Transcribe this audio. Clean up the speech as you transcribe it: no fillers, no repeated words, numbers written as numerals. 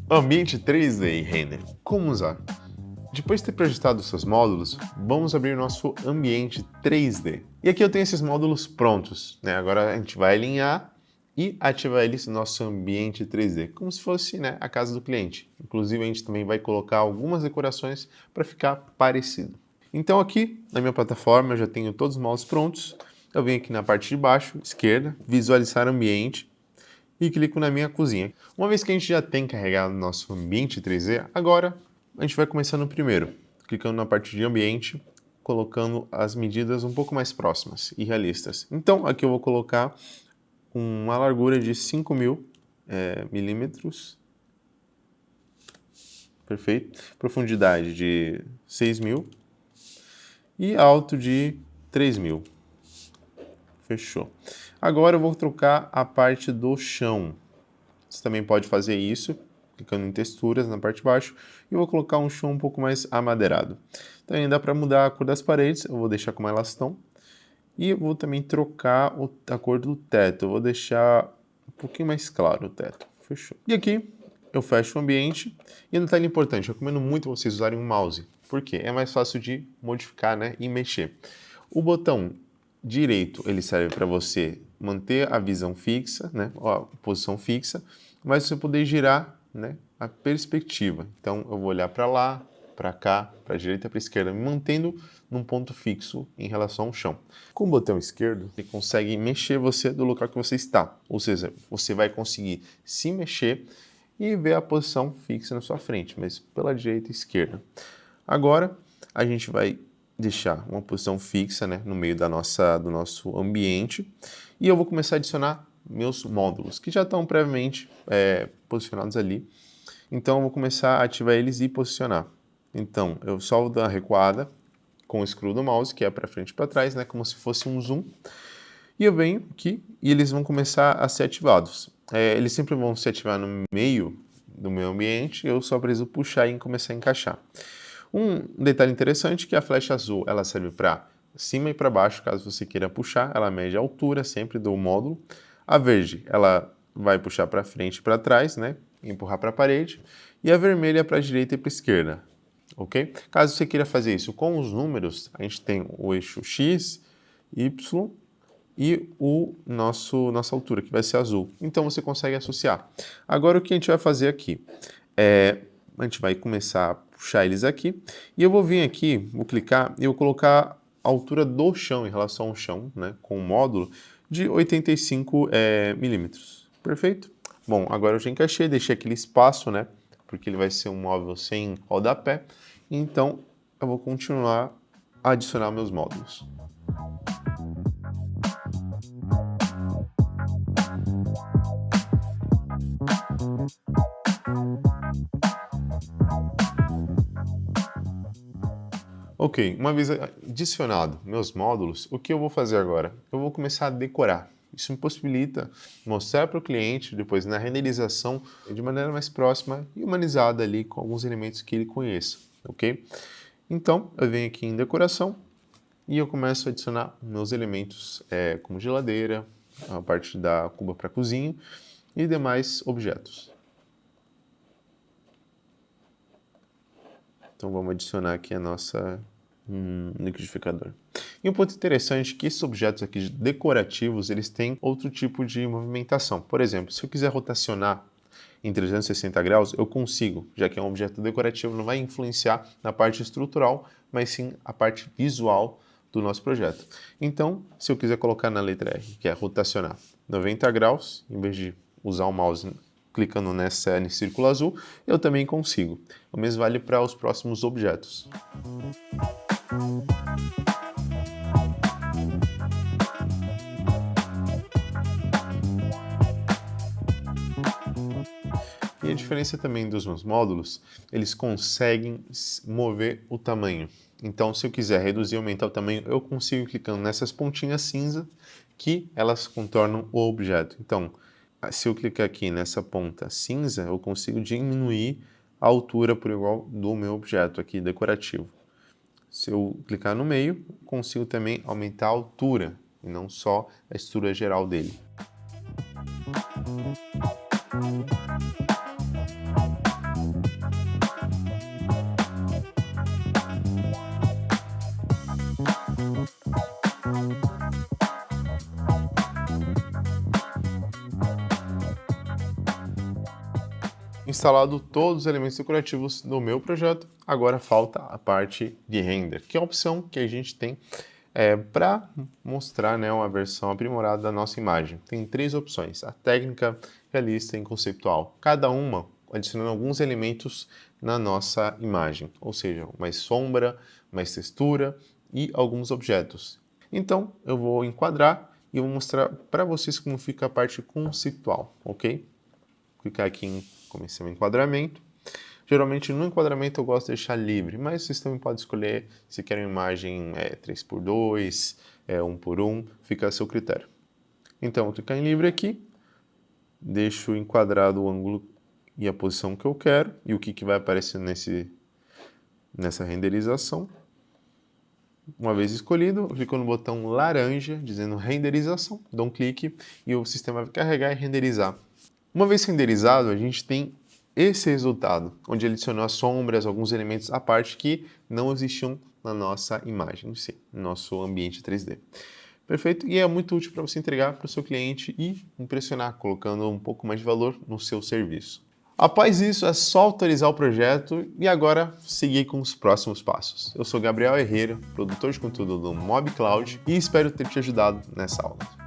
Ambiente 3D e Render. Como usar? Depois de ter projetado seus módulos, vamos abrir nosso ambiente 3D. E aqui eu tenho esses módulos prontos, né? Agora a gente vai alinhar e ativar eles no nosso ambiente 3D, como se fosse, né, a casa do cliente. Inclusive a gente também vai colocar algumas decorações para ficar parecido. Então aqui na minha plataforma eu já tenho todos os módulos prontos. Eu venho aqui na parte de baixo, esquerda, visualizar ambiente e clico na minha cozinha. Uma vez que a gente já tem carregado o nosso ambiente 3D, agora a gente vai começar no primeiro, clicando na parte de ambiente, colocando as medidas um pouco mais próximas e realistas. Então aqui eu vou colocar uma largura de 5.000 milímetros, perfeito, profundidade de 6.000 e alto de 3.000. Fechou. Agora eu vou trocar a parte do chão. Você também pode fazer isso, clicando em texturas na parte de baixo, e eu vou colocar um chão um pouco mais amadeirado. Também dá para mudar a cor das paredes, eu vou deixar como elas estão. E eu vou também trocar a cor do teto, eu vou deixar um pouquinho mais claro o teto. Fechou. E aqui eu fecho o ambiente. E um detalhe importante, eu recomendo muito vocês usarem um mouse. Por quê? É mais fácil de modificar, né, e mexer. O botão direito, ele serve para você manter a visão fixa, né, a posição fixa, mas você poder girar, né, a perspectiva. Então eu vou olhar para lá, para cá, para a direita, para a esquerda, me mantendo num ponto fixo em relação ao chão. Com o botão esquerdo, ele consegue mexer você do local que você está, ou seja, você vai conseguir se mexer e ver a posição fixa na sua frente, mas pela direita e esquerda. Agora a gente vai deixar uma posição fixa, né, no meio do nosso ambiente, e eu vou começar a adicionar meus módulos, que já estão previamente posicionados ali. Então eu vou começar a ativar eles e posicionar. Então eu só vou dar uma recuada com o scroll do mouse, que é para frente e para trás, né, como se fosse um zoom, e eu venho aqui e eles vão começar a ser ativados. Eles sempre vão se ativar no meio do meu ambiente, eu só preciso puxar e começar a encaixar. Um detalhe interessante é que a flecha azul ela serve para cima e para baixo, caso você queira puxar, ela mede a altura sempre do módulo. A verde ela vai puxar para frente e para trás, né, empurrar para a parede, e a vermelha para a direita e para a esquerda, ok? Caso você queira fazer isso com os números, a gente tem o eixo X, Y e nossa altura, que vai ser azul. Então você consegue associar. Agora o que a gente vai fazer aqui a gente vai começar a puxar eles aqui, e eu vou vir aqui, vou clicar e eu vou colocar a altura do chão em relação ao chão, né, com o módulo de 85 milímetros. Perfeito? Bom, agora eu já encaixei, deixei aquele espaço, né, porque ele vai ser um móvel sem rodapé, então eu vou continuar a adicionar meus módulos. Ok, uma vez adicionado meus módulos, o que eu vou fazer agora? Eu vou começar a decorar. Isso me possibilita mostrar para o cliente, depois na renderização, de maneira mais próxima e humanizada ali com alguns elementos que ele conheça, ok? Então, eu venho aqui em decoração e eu começo a adicionar meus elementos como geladeira, a parte da cuba para cozinha e demais objetos. Então vamos adicionar aqui a nossa liquidificador. E um ponto interessante é que esses objetos aqui decorativos, eles têm outro tipo de movimentação. Por exemplo, se eu quiser rotacionar em 360 graus, eu consigo, já que é um objeto decorativo, não vai influenciar na parte estrutural, mas sim a parte visual do nosso projeto. Então, se eu quiser colocar na letra R, que é rotacionar 90 graus, em vez de usar o mouse clicando nesse círculo azul, eu também consigo. O mesmo vale para os próximos objetos. E a diferença também dos meus módulos, eles conseguem mover o tamanho. Então, se eu quiser reduzir ou aumentar o tamanho, eu consigo clicando nessas pontinhas cinza que elas contornam o objeto. Então, se eu clicar aqui nessa ponta cinza, eu consigo diminuir a altura por igual do meu objeto aqui decorativo. Se eu clicar no meio, consigo também aumentar a altura e não só a estrutura geral dele. Instalado todos os elementos decorativos do meu projeto, agora falta a parte de render, que é a opção que a gente tem para mostrar, né, uma versão aprimorada da nossa imagem. Tem 3 opções: a técnica, realista e conceitual. Cada uma adicionando alguns elementos na nossa imagem, ou seja, mais sombra, mais textura e alguns objetos. Então, eu vou enquadrar e vou mostrar para vocês como fica a parte conceitual, ok? Clicar aqui em começar o enquadramento. Geralmente no enquadramento eu gosto de deixar livre, mas vocês também podem escolher se quer uma imagem 3x2, 1x1, fica a seu critério. Então, vou clicar em livre aqui, deixo enquadrado o ângulo e a posição que eu quero e o que vai aparecer nessa renderização. Uma vez escolhido, eu clico no botão laranja dizendo renderização, dou um clique e o sistema vai carregar e renderizar. Uma vez renderizado, a gente tem esse resultado, onde ele adicionou as sombras, alguns elementos à parte que não existiam na nossa imagem, no nosso ambiente 3D. Perfeito? E é muito útil para você entregar para o seu cliente e impressionar, colocando um pouco mais de valor no seu serviço. Após isso, é só autorizar o projeto e agora seguir com os próximos passos. Eu sou Gabriel Herrera, produtor de conteúdo do Mob Cloud e espero ter te ajudado nessa aula.